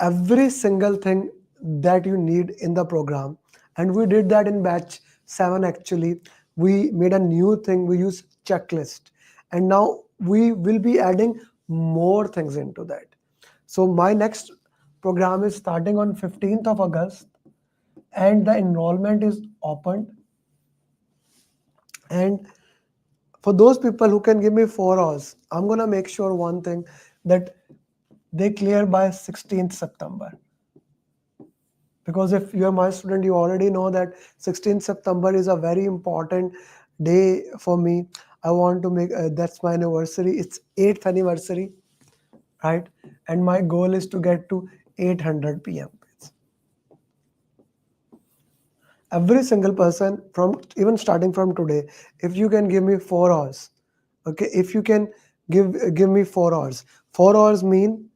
every single thing that you need in the program, and we did that in batch 7 actually. We made a new thing, we use checklist, and now we will be adding more things into that. So my next program is starting on 15th of August, and the enrollment is opened. And for those people who can give me 4 hours, I'm gonna make sure one thing, that they clear by 16th September. Because if you're my student, you already know that 16th September is a very important day for me. I want to make, that's my anniversary. It's 8th anniversary, right? And my goal is to get to 800 PMPs. Every single person, from even starting from today, if you can give me 4 hours, okay, if you can give me 4 hours. 4 hours mean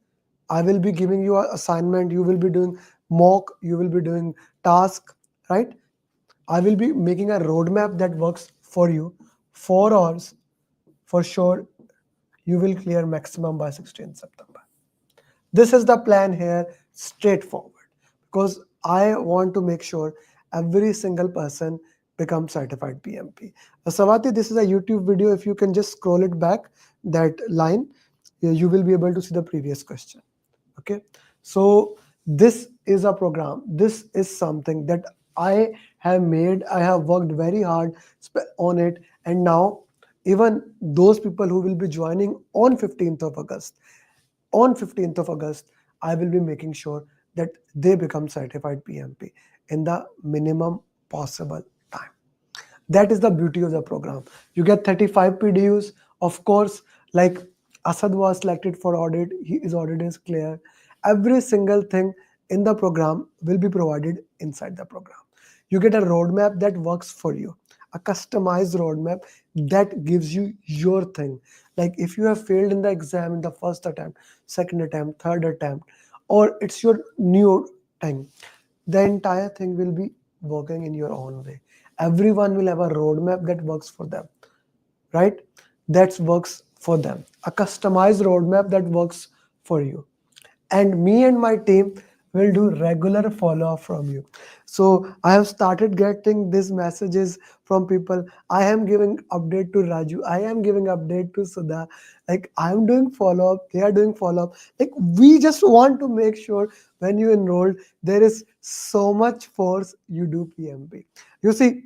I will be giving you an assignment, you will be doing mock, you will be doing task, right? I will be making a roadmap that works for you. 4 hours, for sure, you will clear maximum by 16th September. This is the plan here, straightforward, because I want to make sure every single person becomes certified PMP. Savati, this is a YouTube video. If you can just scroll it back, that line, you will be able to see the previous question. Okay, so this is a program. This is something that I have made. I have worked very hard on it, and now even those people who will be joining on 15th of August, on 15th of August, I will be making sure that they become certified PMP in the minimum possible time. That is the beauty of the program. You get 35 PDUs. Of course, like Asad was selected for audit, his audit is clear. Every single thing in the program will be provided inside the program. You get a roadmap that works for you, a customized roadmap that gives you your thing. Like if you have failed in the exam in the first attempt, second attempt, third attempt, or it's your new thing, the entire thing will be working in your own way. Everyone will have a roadmap that works for them, right? That works for them. A customized roadmap that works for you. And me and my team will do regular follow-up from you. So I have started getting these messages from people. I am giving update to Raju. I am giving update to Sudha. Like I'm doing follow-up. They are doing follow-up. Like we just want to make sure when you enroll, there is so much force you do PMP. You see,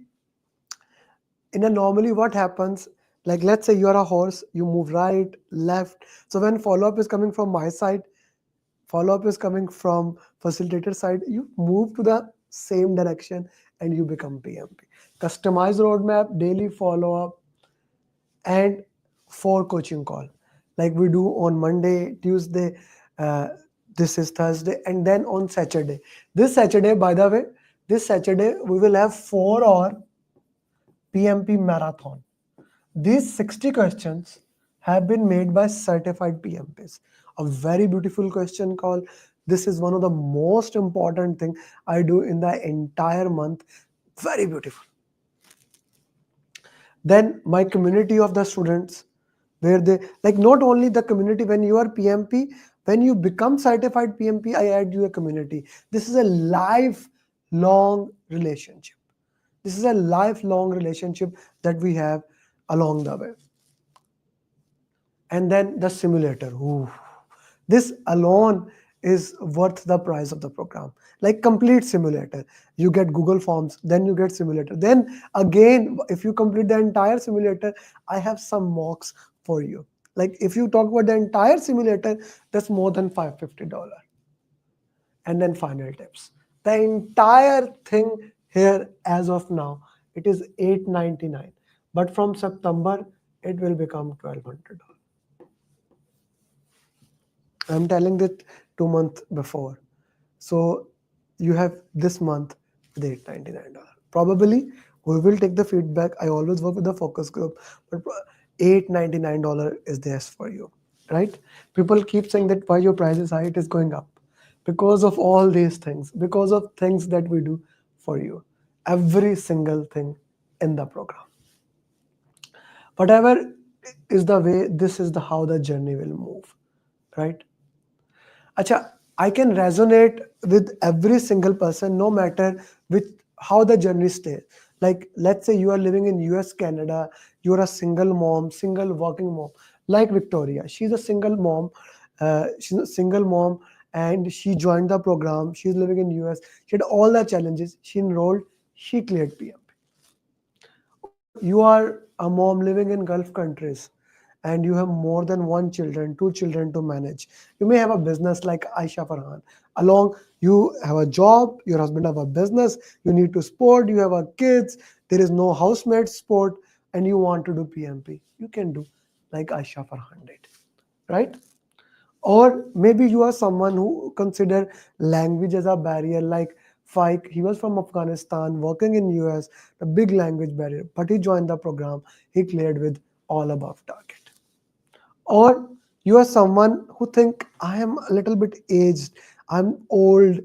in a normally what happens, like let's say you're a horse, you move right, left. So when follow-up is coming from my side, follow-up is coming from facilitator side, you move to the same direction and you become PMP. Customized roadmap, daily follow-up, and 4 coaching call. Like we do on Monday, Tuesday, this is Thursday, and then on Saturday. This Saturday, by the way, this Saturday we will have 4-hour PMP marathon. These 60 questions have been made by certified PMPs. A very beautiful question call. This is one of the most important thing I do in the entire month. Very beautiful. Then my community of the students, where they, like not only the community when you are PMP, when you become certified PMP, I add you a community. This is a lifelong relationship. This is a lifelong relationship that we have along the way. And then the simulator. Ooh, This alone is worth the price of the program. Like complete simulator, you get Google Forms, then you get simulator, then again if you complete the entire simulator, I have some mocks for you. Like if you talk about the entire simulator, that's more than $550. And then final tips, the entire thing here as of now, it is $899, but from September it will become $1,200. I'm telling that 2 months before. So you have this month with $899. Probably we will take the feedback. I always work with the focus group, but $899 is this for you, right? People keep saying that why your price is high, it is going up. Because of all these things, because of things that we do for you, every single thing in the program. Whatever is the way, this is the how the journey will move, right? Acha, I can resonate with every single person, no matter with how the journey stays. Like, let's say you are living in US, Canada, you're a single mom, single working mom, like Victoria. She's a single mom. And she joined the program. She's living in US. She had all the challenges. She enrolled. She cleared PMP. Or you are a mom living in Gulf countries, and you have more than 2 children to manage. You may have a business like Aisha Farhan. Along, you have a job, your husband have a business, you need to sport, you have a kids, there is no housemate sport, and you want to do PMP. You can do like Aisha Farhan did, right? Or maybe you are someone who consider language as a barrier, like Faik. He was from Afghanistan, working in US, the big language barrier, but he joined the program. He cleared with all above target. Or you are someone who think, I am a little bit aged, I'm old.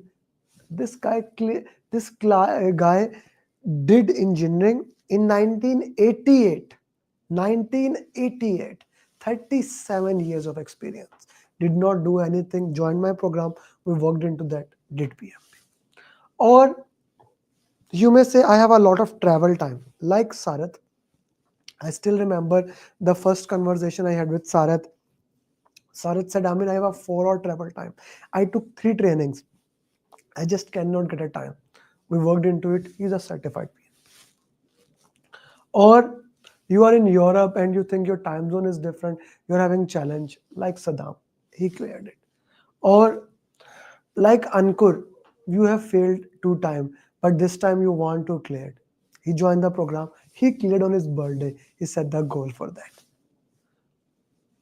This guy did engineering in 1988. 1988, 37 years of experience. Did not do anything, joined my program, we worked into that, did PMP. Or you may say, I have a lot of travel time, like Sarath. I still remember the first conversation I had with Sarath. Sarath said, Amir, I have a 4-hour travel time. I took 3 trainings. I just cannot get a time. We worked into it. He's a certified PMP. Or you are in Europe and you think your time zone is different. You're having challenge, like Saddam. He cleared it. Or like Ankur, you have failed 2 times, but this time you want to clear it. He joined the program. He cleared on his birthday. He set the goal for that.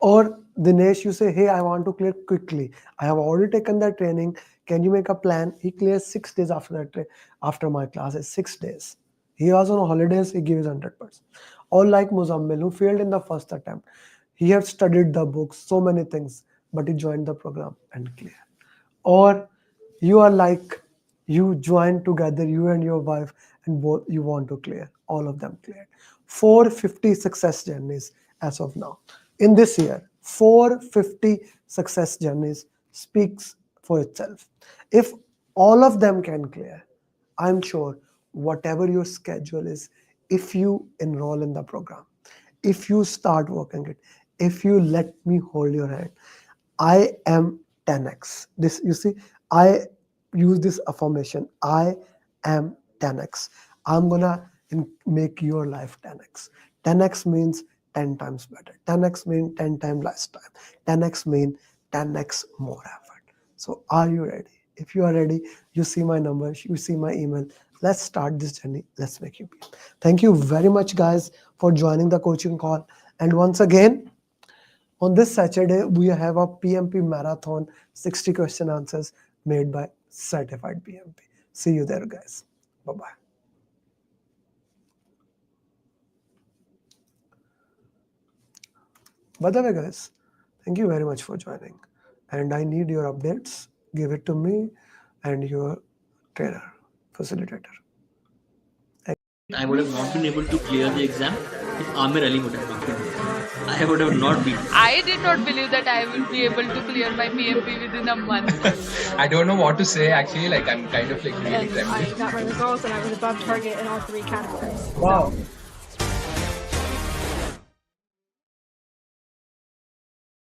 Or Dinesh, you say, hey, I want to clear quickly. I have already taken that training. Can you make a plan? He clears 6 days after that. After my classes, 6 days. He was on holidays. He gives 100%. Or like Muzammil, who failed in the first attempt. He had studied the books, so many things, but he joined the program and cleared. Or you are like, you joined together, you and your wife, and both you want to clear. All of them cleared. 450 success journeys as of now. In this year, 450 success journeys speaks for itself. If all of them can clear, I'm sure whatever your schedule is, if you enroll in the program, if you start working it, if you let me hold your hand, I am 10x. This, you see, I use this affirmation. I am 10x. I'm gonna make your life 10x. 10x means 10 times better. 10x means 10 times less time. 10x means 10x more effort. So are you ready? If you are ready, you see my number, you see my email. Let's start this journey. Let's make you PMP. Thank you very much, guys, for joining the coaching call. And once again, on this Saturday, we have a PMP marathon, 60 question answers made by certified PMP. See you there, guys. Bye-bye. By the way, guys, thank you very much for joining. And I need your updates. Give it to me and your trainer, facilitator. I would have not been able to clear the exam if Amir Ali would have not been there. I would have not been. I did not believe that I will be able to clear my PMP within a month. I don't know what to say actually, like I'm kind of like really I got my results and I was above target in all 3 categories. Wow. So